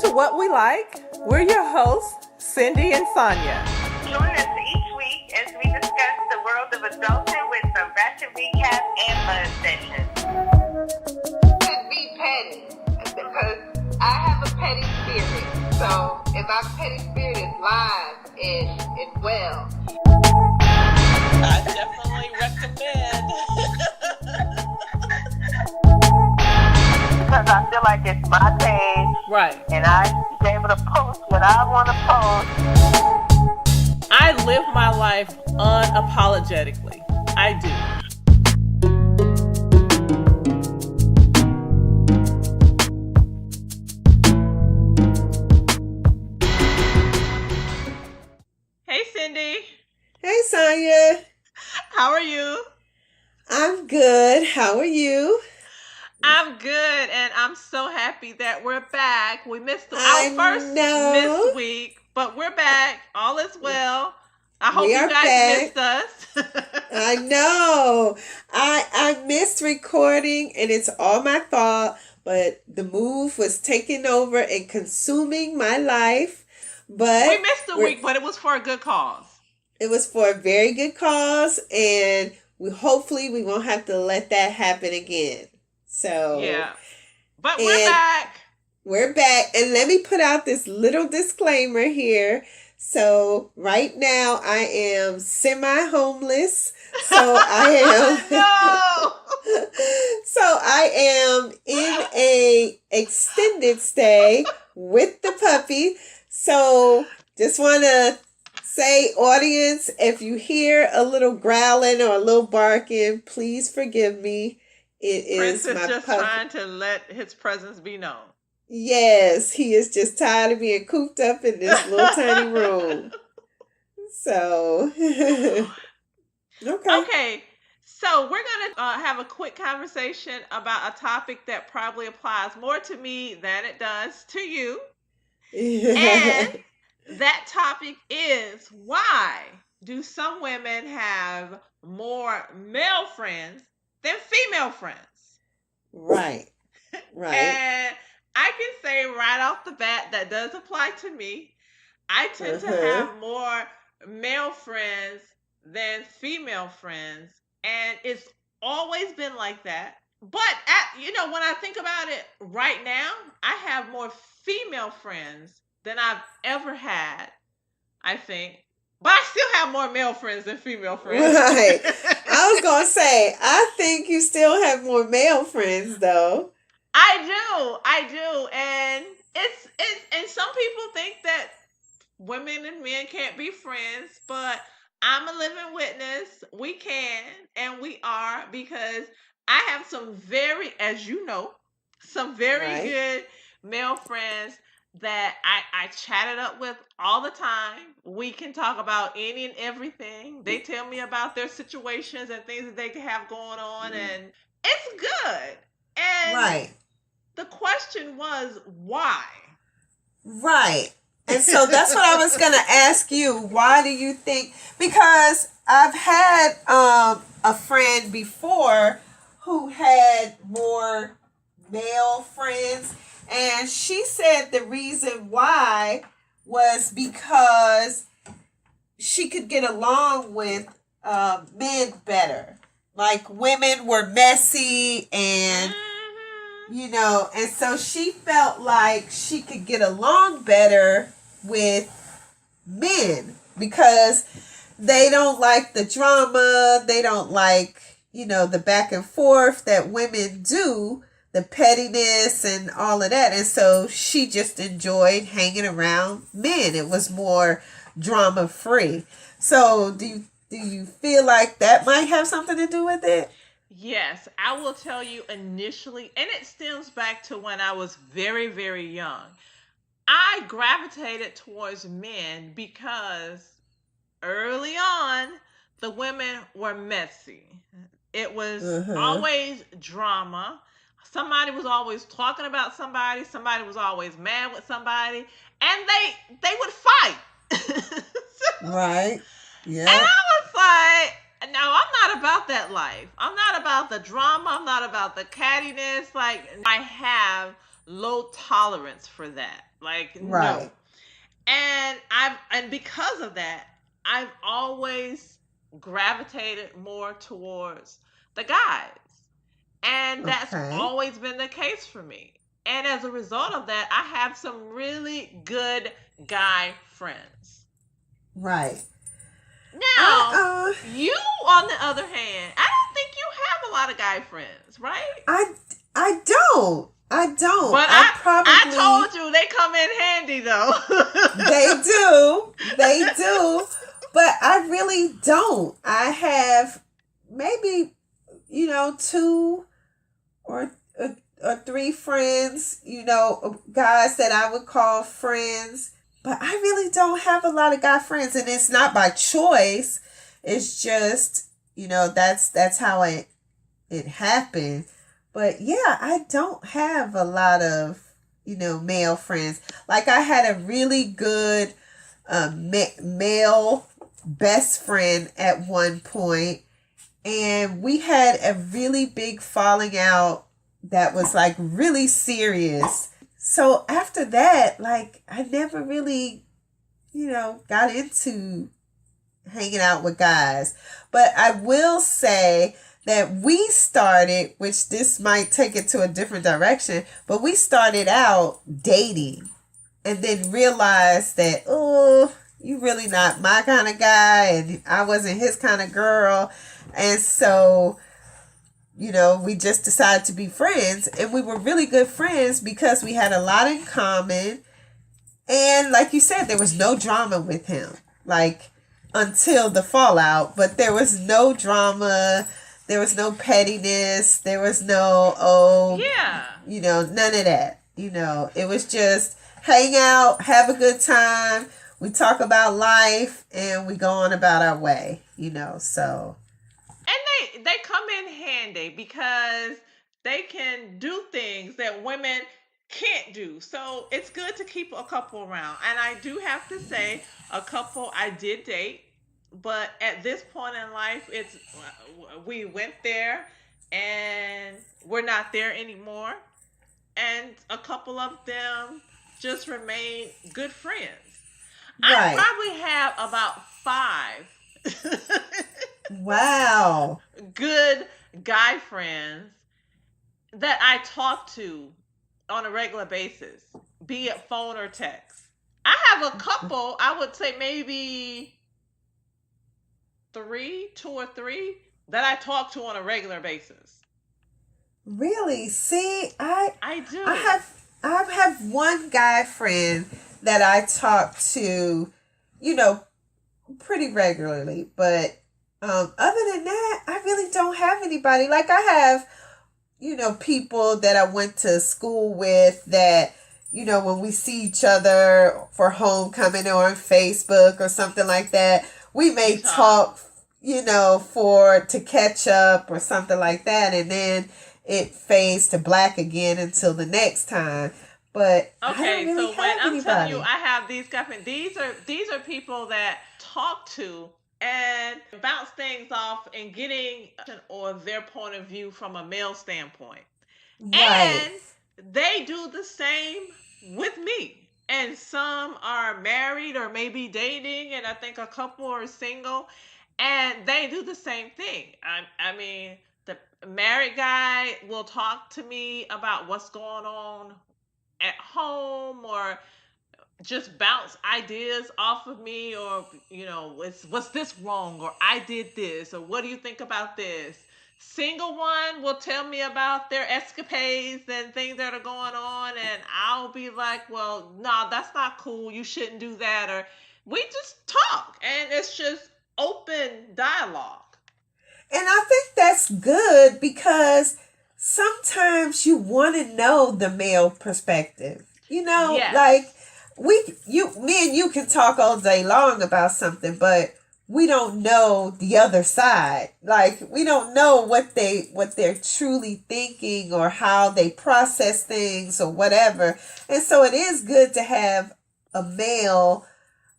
to What We Like. We're your hosts, Cindy and Sonia. Join us each week as we discuss the world of adulting with some Ratchet Recap and Buzz sessions. Could be petty because I have a petty spirit. So if my petty spirit is live and well, I definitely recommend. Because I feel like it's my page. Right. And I should be able to post what I want to post. I live my life unapologetically. I do. Hey, Cindy. Hey, Sonia. How are you? I'm good. How are you? I'm good, and I'm so happy that we're back. We missed I our first know. week, but we're back. All is well. I hope We you are guys back. missed us. I know. I missed recording, and it's all my fault, but the move was taking over and consuming my life. But We missed a week, but it was for a good cause. it was for a very good cause, and hopefully we won't have to let that happen again. So Yeah. But we're And- back. we're back, and let me put out this little disclaimer here. So right now I am semi-homeless. So I No. so I am in a extended stay with the puppy. So just want to say, audience, if you hear a little growling or a little barking, please forgive me. It Prince is is my just puppy. trying to let his presence be known. Yes, he is just tired of being cooped up in this little tiny room. So, okay. Okay, so we're going to have a quick conversation about a topic that probably applies more to me than it does to you. And that topic is, why do some women have more male friends than female friends? Right. And I can say right off the bat that does apply to me. I tend to have more male friends than female friends, and it's always been like that. But when I think about it right now, I have more female friends than I've ever had, I think. But I still have more male friends than female friends. Right. I was going to say, I think you still have more male friends, though. I do. And and some people think that women and men can't be friends, but I'm a living witness. We can, and we are, because I have some as you know, some very Right. good male friends that I chat it up with all the time. We can talk about any and everything. They tell me about their situations and things that they can have going on, and it's good. And Right. the question was, why? Right. And so that's what I was going to ask you. Why do you think? Because I've had a friend before who had more male friends, and she said the reason why was because she could get along with men better. Like, women were messy and and so she felt like she could get along better with men because they don't like the drama. They don't like, the back and forth that women do, the pettiness and all of that. And so she just enjoyed hanging around men. It was more drama free. So do you feel like that might have something to do with it? Yes, I will tell you initially, and it stems back to when I was very, very young. I gravitated towards men because early on, the women were messy. It was always drama. Somebody was always talking about somebody. Somebody was always mad with somebody, and they would fight. Right. Yeah. And I was like, no, I'm not about that life. I'm not about the drama. I'm not about the cattiness. Like, I have low tolerance for that. Like, no. Right. And because of that, I've always gravitated more towards the guys. And that's Okay. always been the case for me. And as a result of that, I have some really good guy friends. Right. Now, I you, on the other hand, I don't think you have a lot of guy friends, right? I don't. I don't. But I told you they come in handy though. They do. They do. But I really don't. I have maybe, two or or three friends, guys that I would call friends. But I really don't have a lot of guy friends, and it's not by choice. It's just, that's how it happened. But yeah, I don't have a lot of, male friends. Like I had a really good male best friend at one point, and we had a really big falling out that was like really serious. So after that, like I never really, got into hanging out with guys. But I will say that we started, which this might take it to a different direction, but we started out dating and then realized that, oh, you really not my kind of guy and I wasn't his kind of girl. And so, we just decided to be friends, and we were really good friends because we had a lot in common. And like you said, there was no drama with him, like until the fallout, but there was no drama. There was no pettiness. There was no, Yeah. None of that. It was just hang out, have a good time. We talk about life and we go on about our way, so. And they come in handy because they can do things that women can't do. So it's good to keep a couple around. And I do have to say, a couple I did date, but at this point in life, we went there and we're not there anymore. And a couple of them just remain good friends. I Right. probably have about 5 Wow. good guy friends that I talk to on a regular basis, be it phone or text. I have a couple, I would say maybe 2 or 3 that I talk to on a regular basis. Really? See, I do. I have one guy friend that I talk to, pretty regularly, but other than that, I really don't have anybody. Like I have, people that I went to school with that, when we see each other for homecoming or on Facebook or something like that, we may talk, to catch up or something like that, and then it fades to black again until the next time. But I Okay, don't really so when have I'm telling anybody. you I have these guys, these are people that talk to and bounce things off and getting or their point of view from a male standpoint. Right. And they do the same with me. And some are married or maybe dating, and I think a couple are single, and they do the same thing. I mean, the married guy will talk to me about what's going on at home or just bounce ideas off of me, or what's this wrong, or I did this, or what do you think about this. Single one will tell me about their escapades and things that are going on, and I'll be like, well, no, that's not cool, you shouldn't do that. Or we just talk and it's just open dialogue. And I think that's good because sometimes you want to know the male perspective. Yes. Like me and you can talk all day long about something, but we don't know the other side. Like we don't know what they're truly thinking or how they process things or whatever. And so it is good to have a male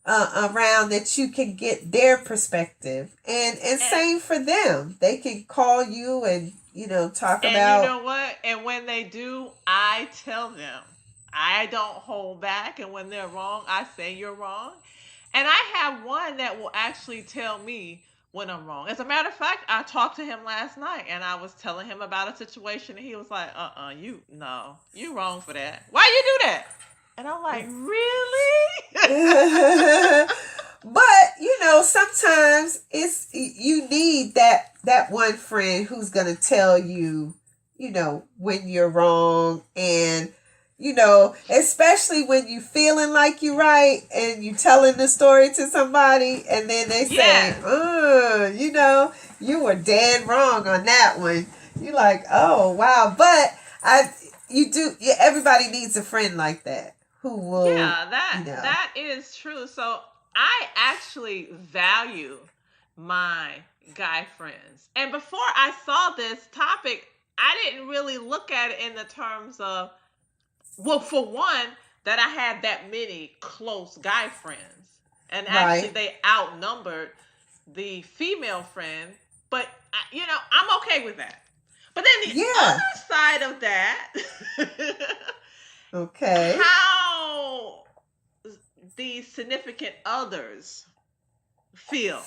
around that you can get their perspective, and same for them. They can call you and talk And you about. know what? And when they do, I tell them. I don't hold back. And when they're wrong, I say you're wrong. And I have one that will actually tell me when I'm wrong. As a matter of fact, I talked to him last night and I was telling him about a situation and he was like, you wrong for that. Why you do that? And I'm like, really? But sometimes you need that one friend who's gonna tell you, when you're wrong, and especially when you feeling like you're right and you telling the story to somebody, and then they say, you were dead wrong on that one. You're like, oh wow, but everybody needs a friend like that who will. Yeah, that is true. So I actually value my guy friends. And before I saw this topic, I didn't really look at it in the terms of, well, for one, that I had that many close guy friends. And actually, Right. they outnumbered the female friend. But, I'm okay with that. But then the Yeah. other side of that, Okay. how the significant others feel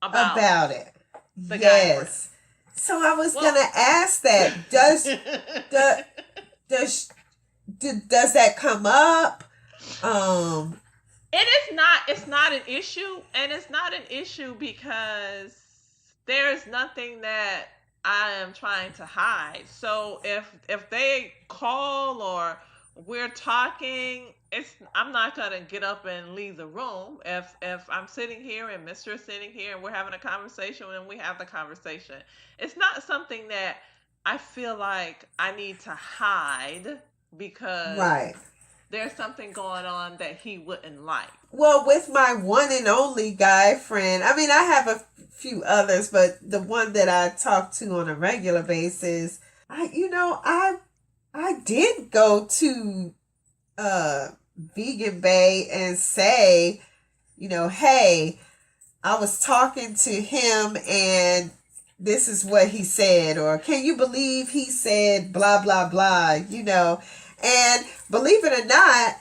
about it. the guy Yes. So I was gonna ask that. Does that come up? It's not an issue, and it's not an issue because there's nothing that I am trying to hide. So if they call or we're talking, I'm not gonna get up and leave the room. If I'm sitting here and Mr. is sitting here and we're having a conversation, and we have the conversation. It's not something that I feel like I need to hide because Right. there's something going on that he wouldn't like. Well, with my one and only guy friend, I mean, I have a few others, but the one that I talk to on a regular basis, I did go to Vegan Bay and say, hey, I was talking to him and this is what he said, or can you believe he said blah, blah, blah, and believe it or not,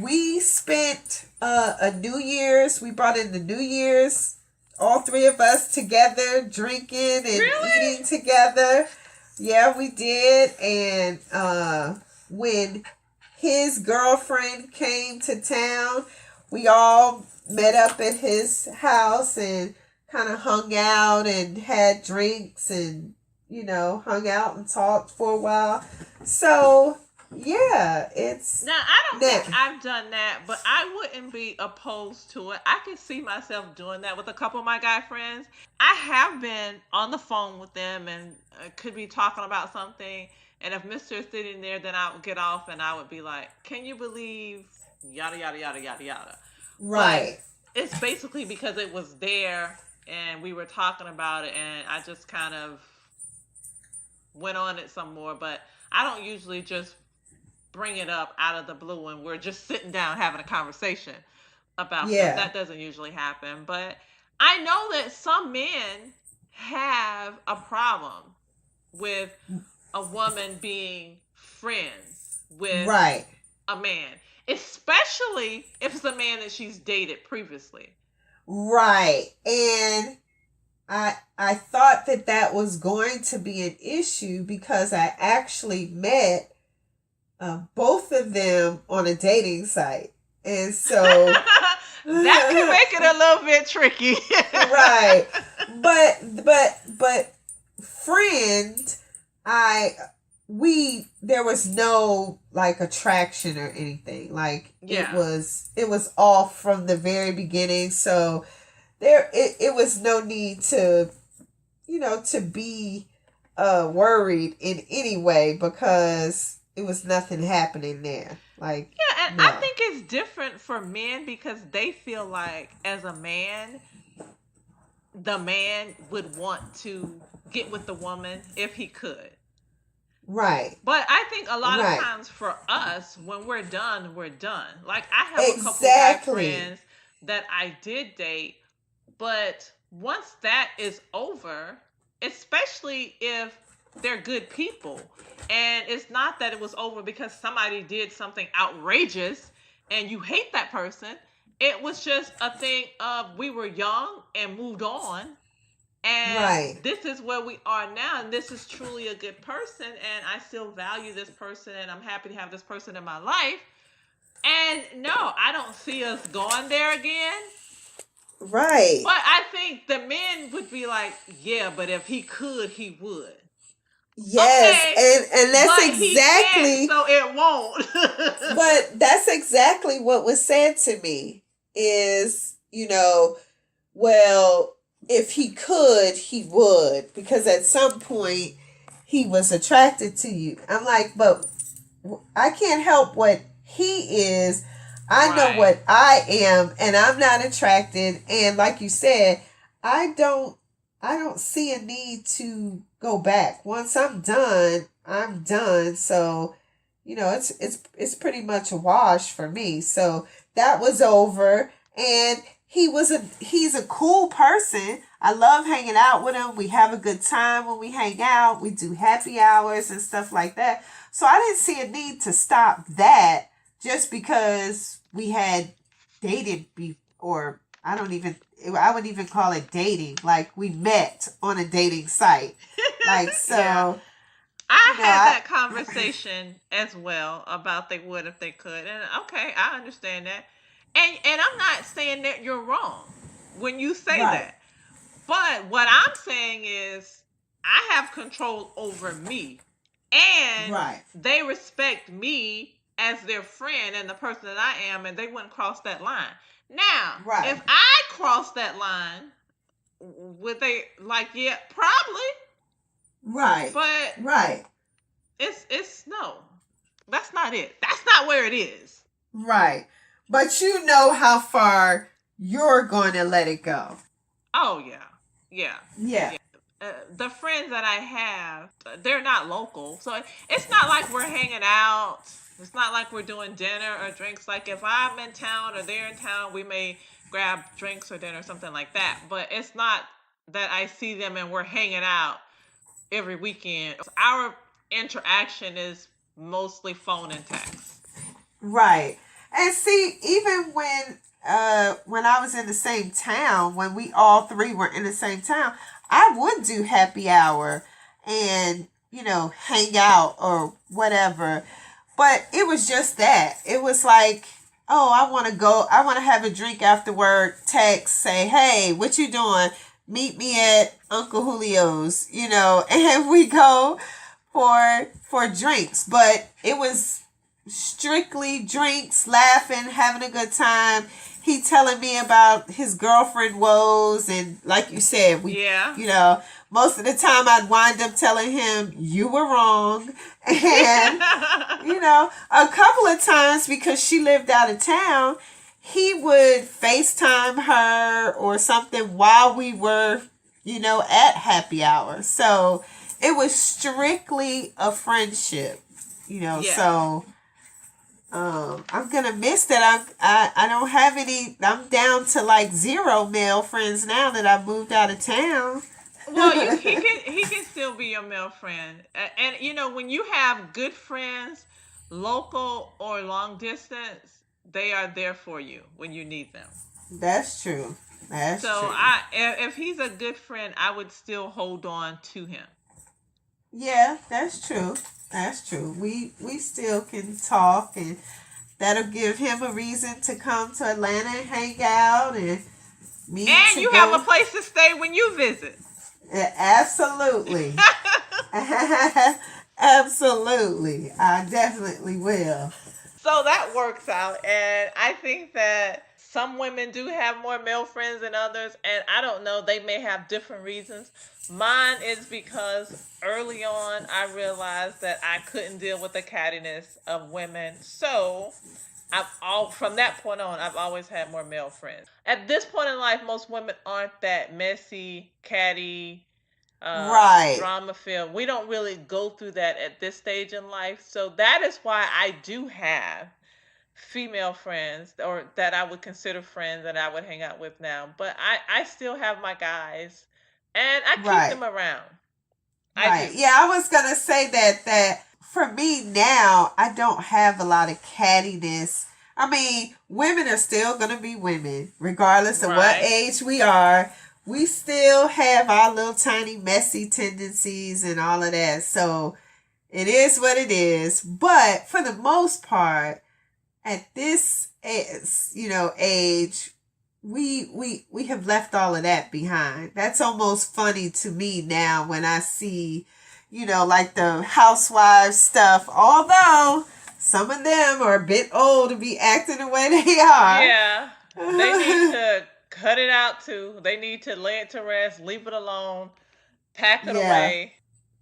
we spent a New Year's, we brought in the New Year's, all three of us together, drinking and eating together. Yeah, we did. And when his girlfriend came to town, we all met up at his house and kind of hung out and had drinks and, hung out and talked for a while. So, yeah, it's... Now, I don't think I've done that, but I wouldn't be opposed to it. I can see myself doing that with a couple of my guy friends. I have been on the phone with them and could be talking about something. And if Mr. is sitting there, then I would get off and I would be like, can you believe yada, yada, yada, yada, yada. Right. But it's basically because it was there and we were talking about it and I just kind of went on it some more. But I don't usually just bring it up out of the blue when we're just sitting down having a conversation about stuff. That doesn't usually happen. But I know that some men have a problem with a woman being friends with a man, especially if it's a man that she's dated previously. Right. And I thought that was going to be an issue because I actually met both of them on a dating site. And so that can make it a little bit tricky. Right. But friend, there was no like attraction or anything. Like it was off from the very beginning. So it was no need to to be worried in any way because it was nothing happening there. Like, yeah, and I think it's different for men because they feel like as a man, the man would want to get with the woman if he could. Right. But I think a lot of times for us, when we're done, we're done. Like I have a couple guy friends that I did date. But once that is over, especially if they're good people, and it's not that it was over because somebody did something outrageous and you hate that person, it was just a thing of we were young and moved on. And Right. this is where we are now, and this is truly a good person, and I still value this person, and I'm happy to have this person in my life. And no, I don't see us going there again. Right. But I think the men would be like, yeah, but if he could, he would. Yes, Okay, and that's but he can't, exactly, so it won't. but that's exactly what was said to me is, well, if he could, he would, because at some point he was attracted to you. I'm like, but I can't help what he is. I know Right. what I am, and I'm not attracted. And like you said, I don't I don't see a need to go back. Once I'm done, I'm done. So, it's pretty much a wash for me. So that was over, and he's a cool person. I love hanging out with him. We have a good time when we hang out. We do happy hours and stuff like that. So I didn't see a need to stop that just because we had dated or I wouldn't even call it dating. Like we met on a dating site. Like so, Yeah. I had I that conversation as well about they would if they could. And okay, I understand that. And I'm not saying that you're wrong when you say right, that. But what I'm saying is I have control over me. And right, they respect me as their friend and the person that I am, and they wouldn't cross that line. Now, right, if I cross that line, would they like, yeah, probably, right, but right, it's no. That's not it. That's not where it is. right. But you know how far you're going to let it go. Oh yeah. Yeah. Yeah. The friends that I have, they're not local, so it's not like we're hanging out. It's not like we're doing dinner or drinks. Like if I'm in town or they're in town, we may grab drinks or dinner or something like that. But it's not that I see them and we're hanging out every weekend. Our interaction is mostly phone and text. Right. And see, even when I was in the same town, when we all three were in the same town, I would do happy hour and, hang out or whatever. But it was just that. It was like, oh, I want to have a drink after work, text, say, hey, what you doing? Meet me at Uncle Julio's, and we go for drinks. But it was strictly drinks, laughing, having a good time. He telling me about his girlfriend woes, and like you said, Yeah. most of the time I'd wind up telling him you were wrong, and a couple of times because she lived out of town, he would FaceTime her or something while we were, at happy hour. So it was strictly a friendship, Yeah. so I'm gonna miss that. I don't have any. I'm down to like 0 male friends now that I moved out of town. Well, he can still be your male friend, and when you have good friends, local or long distance, they are there for you when you need them. That's true. That's So true. if he's a good friend, I would still hold on to him. Yeah, that's true. That's true. We still can talk, and that'll give him a reason to come to Atlanta and hang out, and me And to you have go. a place to stay when you visit. Absolutely. Absolutely. I definitely will. So that works out. And I think that some women do have more male friends than others. And I don't know, they may have different reasons. Mine is because early on I realized that I couldn't deal with the cattiness of women. So from that point on, I've always had more male friends. At this point in life, most women aren't that messy, catty, Right. drama filled. We don't really go through that at this stage in life. So that is why I do have female friends or that I would consider friends that I would hang out with now. But I still have my guys and I keep Right. them around. I Right. do. Yeah, I was gonna say that for me now, I don't have a lot of cattiness. I mean, women are still gonna be women, regardless of what Right. age we are. We still have our little tiny messy tendencies and all of that. So it is what it is. But for the most part, at this age, we have left all of that behind. That's almost funny to me now when I see, like the housewives stuff. Although some of them are a bit old to be acting the way they are. Yeah. They need to cut it out too. They need to lay it to rest, leave it alone, pack it Yeah, away.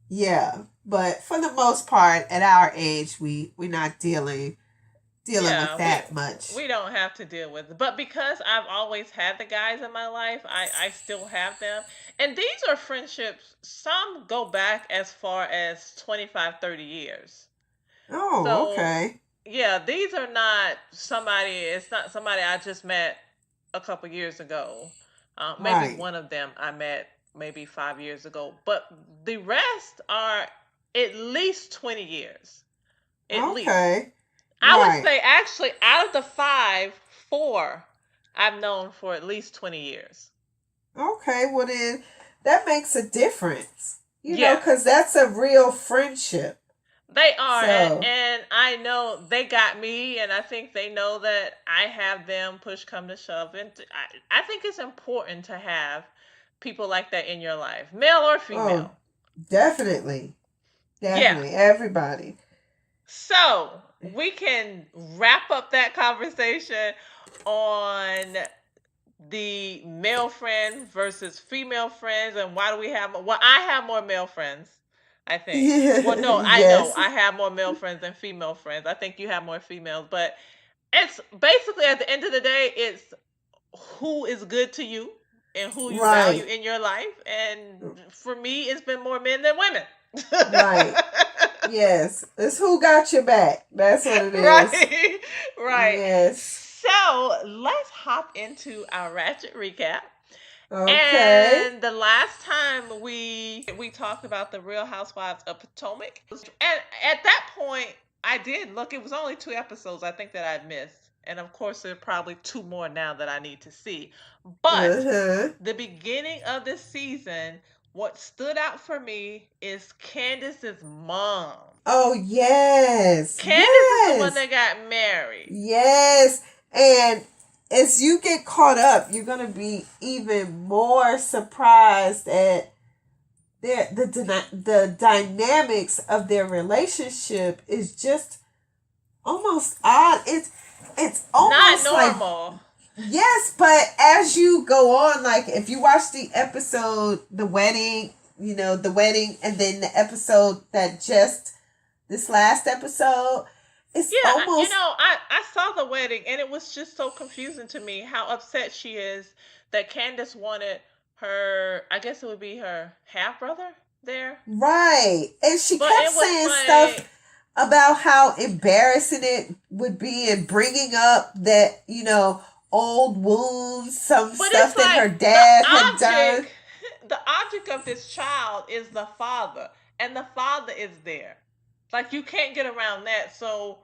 yeah. But for the most part, at our age, we're not dealing with Yeah, that much. we don't have to deal with it. But because I've always had the guys in my life, I still have them. And these are friendships, some go back as far as 25, 30 years. Oh, So, okay. yeah, these are not somebody, it's not somebody I just met a couple years ago. Maybe Right. one of them I met maybe 5 years ago. But the rest are at least 20 years. At least. Okay. I would Right. say actually out of the five, four I've known for at least 20 years. Okay, well then that makes a difference. Yeah, Because that's a real friendship. they are. So, And I know they got me, and I think they know that I have them push come to shove. And I think it's important to have people like that in your life, male or oh, female. definitely. Yeah. Definitely. Everybody. So we can wrap up that conversation on the male friend versus female friends and why do we have well I have more male friends, I think. Well, no, I know Yes. I have more male friends than female friends. I think you have more females, but it's basically at the end of the day it's who is good to you and who you value Right. in your life, and for me it's been more men than women. Right. Yes. It's who got your back. That's what it is. Right. Right. Yes. So let's hop into our ratchet recap. Okay. And the last time we talked about the Real Housewives of Potomac, and at that point I did look. It was only 2 episodes I think that I missed, and of course there are probably 2 more now that I need to see. But Uh-huh. the beginning of this season, what stood out for me is Candiace's mom. Oh, yes. Candiace is the one Yes. that got married. Yes. And as you get caught up, you're going to be even more surprised at the dynamics of their relationship is just almost odd. It's Not almost like, normal. yes, but as you go on, like if you watch the episode, the wedding, and then the episode that just this last episode, it's Yeah, almost I saw the wedding and it was just so confusing to me how upset she is that Candace wanted her, I guess it would be her half brother there. right. And she But kept it was saying like, stuff about how embarrassing it would be and bringing up that, old wounds, some but stuff it's that her like dad had done. the object of this child is the father, and the father is there. Like you can't get around that. So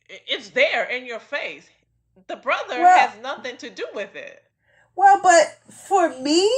it's there in your face. The brother Well, has nothing to do with it. but for me,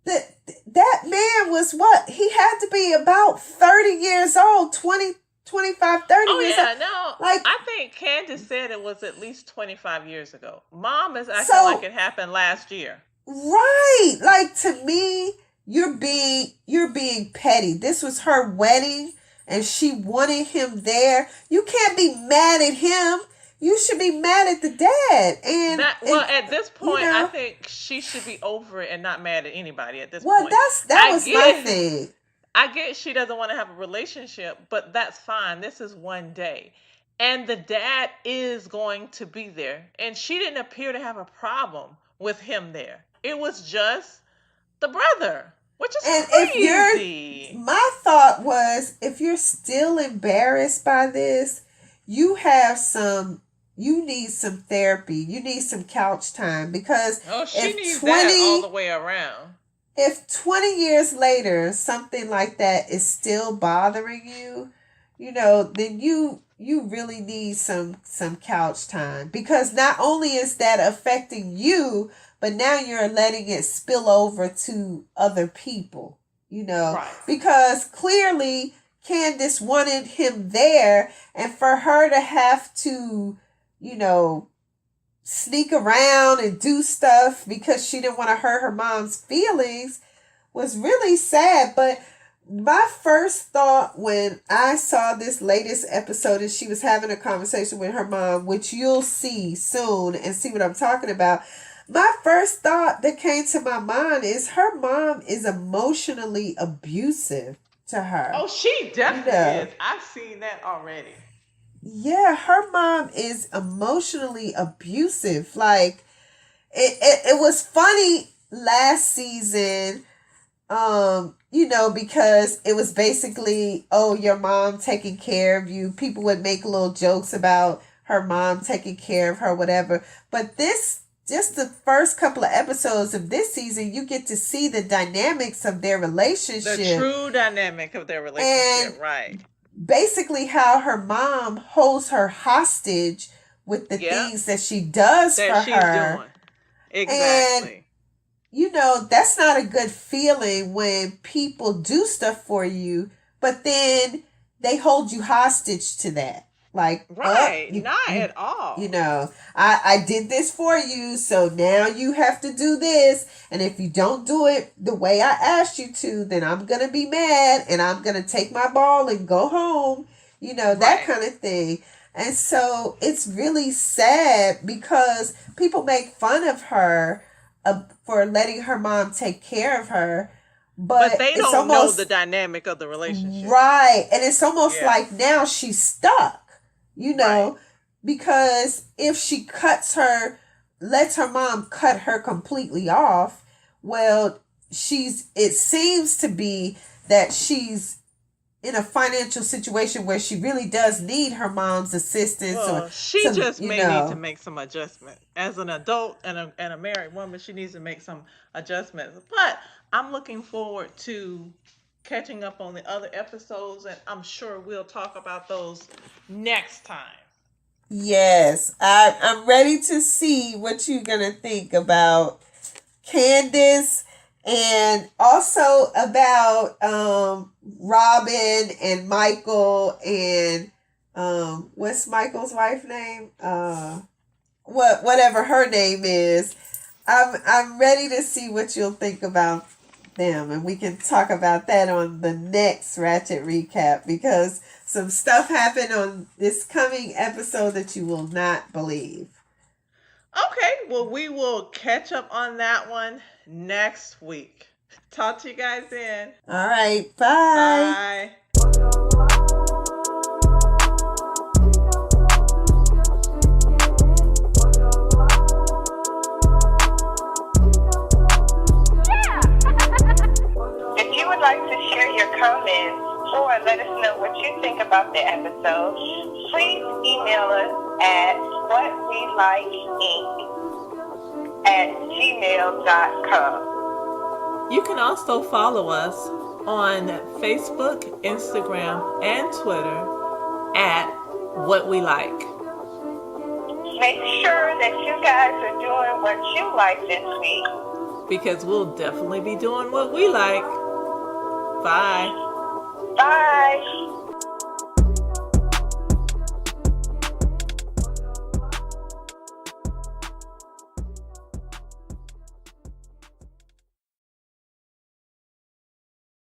that man was what? He had to be about 30 years old, 20, 25, 30 Oh years yeah, old. no. Like, I think Candace said it was at least 25 years ago. Mom is acting like so, it happened last year. right. Like, to me, you're being petty. This was her wedding and she wanted him there. You can't be mad at him. You should be mad at the dad. And, At this you point, I know, think she should be over it and not mad at anybody at this well, point. that I was my get thing. I get she doesn't want to have a relationship, but that's fine. This is one day. And the dad is going to be there. And she didn't appear to have a problem with him there. It was just the brother, which is And crazy. my thought was, if you're still embarrassed by this, you need some therapy. You need some couch time because Oh, she if needs 20 that all the way around. if 20 years later something like that is still bothering you, then you really need some couch time, because not only is that affecting you, but now you're letting it spill over to other people, Right. because clearly Candiace wanted him there, and for her to have to, sneak around and do stuff because she didn't want to hurt her mom's feelings was really sad. But my first thought when I saw this latest episode is she was having a conversation with her mom, which you'll see soon and see what I'm talking about. My first thought that came to my mind is her mom is emotionally abusive to her. Oh, she definitely is. I've seen that already. Yeah, her mom is emotionally abusive. Like, it was funny last season, because it was basically, oh, your mom taking care of you. People would make little jokes about her mom taking care of her, whatever. But just the first couple of episodes of this season, you get to see the dynamics of their relationship. The true dynamic of their relationship, right. Basically how her mom holds her hostage with the things that she does that for her. Doing. Exactly. And, that's not a good feeling when people do stuff for you, but then they hold you hostage to that. Like, right, not at all. I did this for you, so now you have to do this. And if you don't do it the way I asked you to, then I'm going to be mad and I'm going to take my ball and go home. That kind of thing. And so it's really sad because people make fun of her for letting her mom take care of her. But they don't know the dynamic of the relationship. Right. And it's almost like now she's stuck. Because if she lets her mom cut her completely off, well, it seems to be that she's in a financial situation where she really does need her mom's assistance. Well, she just may need to make some adjustment. As an adult and a married woman, she needs to make some adjustments. But I'm looking forward to catching up on the other episodes, and I'm sure we'll talk about those next time. Yes, I'm ready to see what you're gonna think about Candiace, and also about Robin and Michael, and what's Michael's wife's name? Whatever her name is. I'm ready to see what you'll think about them, and we can talk about that on the next Ratchet Recap, because some stuff happened on this coming episode that you will not believe. Okay, well, we will catch up on that one next week. Talk to you guys then. All right, bye. Bye. If you would like to share your comments or let us know what you think about the episode, please email us at whawelikeinc@gmail.com. You can also follow us on Facebook, Instagram, and Twitter at What We Like. Make sure that you guys are doing what you like this week, because we'll definitely be doing what we like. Bye. Bye.